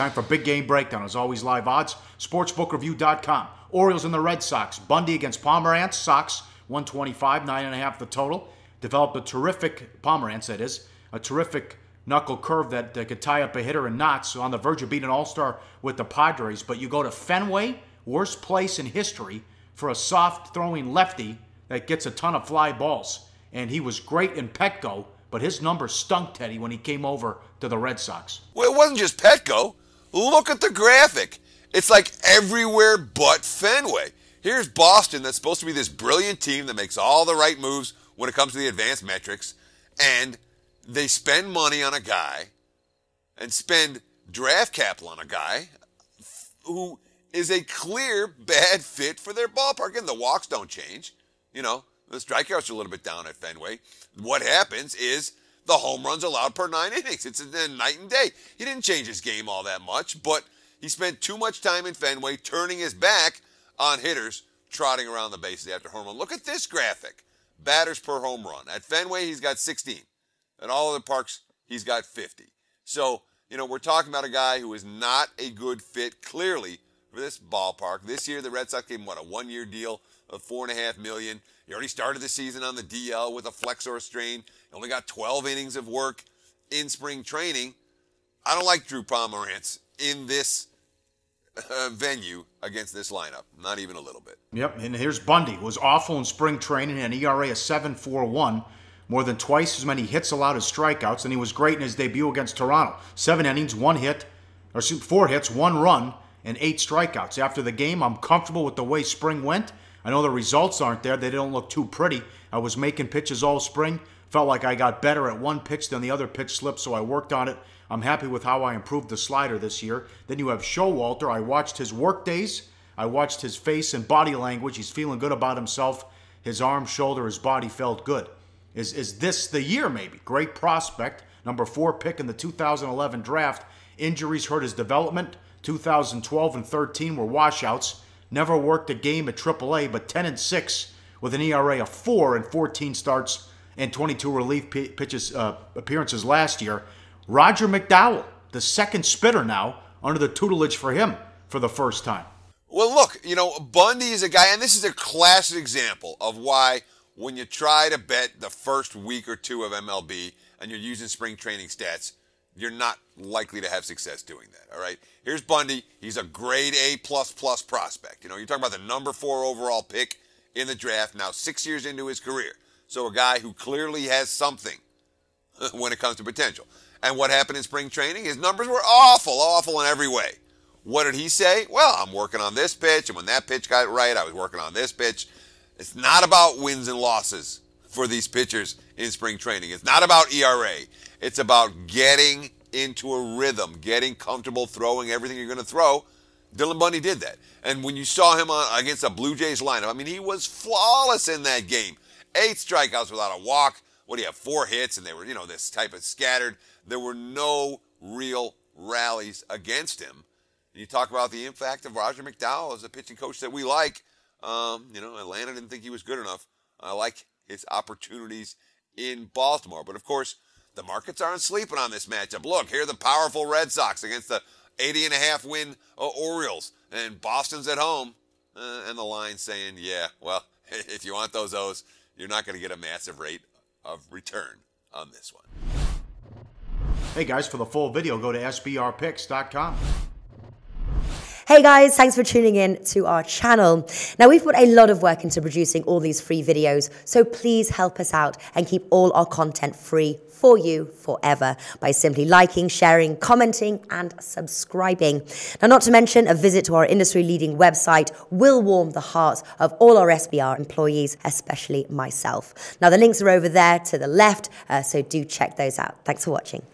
time for Big Game Breakdown. As always, live odds, sportsbookreview.com. Orioles and the Red Sox. Bundy against Pomeranz. Sox, 125, 9.5 the total. Developed a terrific, Pomeranz that is, a terrific knuckle curve that could tie up a hitter in knots. So on the verge of being an all-star with the Padres. But you go to Fenway, worst place in history for a soft-throwing lefty that gets a ton of fly balls. And he was great in Petco, but his numbers stunk, Teddy, when he came over to the Red Sox. Well, it wasn't just Petco. Look at the graphic. It's like everywhere but Fenway. Here's Boston, that's supposed to be this brilliant team that makes all the right moves when it comes to the advanced metrics, and they spend money on a guy and spend draft capital on a guy who is a clear bad fit for their ballpark. And the walks don't change. You know, the strikeouts are a little bit down at Fenway. What happens is the home runs allowed per 9 innings. It's a night and day. He didn't change his game all that much, but he spent too much time in Fenway turning his back on hitters trotting around the bases after home run. Look at this graphic. Batters per home run. At Fenway, he's got 16. At all other parks, he's got 50. So, you know, we're talking about a guy who is not a good fit, clearly, for this ballpark. This year, the Red Sox gave him, what, a one-year deal of $4.5 million. He already started the season on the DL with a flexor strain. He only got 12 innings of work in spring training. I don't like Drew Pomeranz in this venue against this lineup. Not even a little bit. Yep, and here's Bundy, who was awful in spring training, an ERA of 7.41, more than twice as many hits allowed as strikeouts, and he was great in his debut against Toronto. 7 innings, 1 hit, or 4 hits, 1 run, and 8 strikeouts. After the game, I'm comfortable with the way spring went. I know the results aren't there. They don't look too pretty. I was making pitches all spring. Felt like I got better at one pitch than the other pitch slipped, so I worked on it. I'm happy with how I improved the slider this year. Then you have Showalter. I watched his work days. I watched his face and body language. He's feeling good about himself. His arm, shoulder, his body felt good. Is this the year maybe? Great prospect. Number 4 pick in the 2011 draft. Injuries hurt his development. 2012 and 13 were washouts. Never worked a game at AAA, but 10-6 with an ERA of 4 and 14 starts and 22 relief appearances last year. Roger McDowell, the second spitter now, under the tutelage for him for the first time. Well, look, you know, Bundy is a guy, and this is a classic example of why when you try to bet the first week or two of MLB and you're using spring training stats, you're not likely to have success doing that, all right? Here's Bundy. He's a grade A++ prospect. You know, you're talking about the number 4 overall pick in the draft, now 6 years into his career. So a guy who clearly has something when it comes to potential. And what happened in spring training? His numbers were awful in every way. What did he say? Well, I'm working on this pitch, and when that pitch got right, I was working on this pitch. It's not about wins and losses for these pitchers in spring training. It's not about ERA. It's about getting into a rhythm, getting comfortable throwing everything you're going to throw. Dylan Bundy did that. And when you saw him against a Blue Jays lineup, I mean, he was flawless in that game. 8 strikeouts without a walk. What do you have? 4 hits, and they were, you know, this type of scattered. There were no real rallies against him. You talk about the impact of Roger McDowell as a pitching coach that we like. You know, Atlanta didn't think he was good enough. I like his opportunities in Baltimore. But, of course, the markets aren't sleeping on this matchup. Look, here are the powerful Red Sox against the 80.5 win Orioles. And Boston's at home. And the line saying, yeah, well, if you want those O's, you're not going to get a massive rate of return on this one. Hey guys, for the full video, go to sbrpicks.com. Hey guys, thanks for tuning in to our channel. Now, we've put a lot of work into producing all these free videos, so please help us out and keep all our content free for you forever by simply liking, sharing, commenting, and subscribing. Now, not to mention, a visit to our industry-leading website will warm the hearts of all our SBR employees, especially myself. Now, the links are over there to the left, so do check those out. Thanks for watching.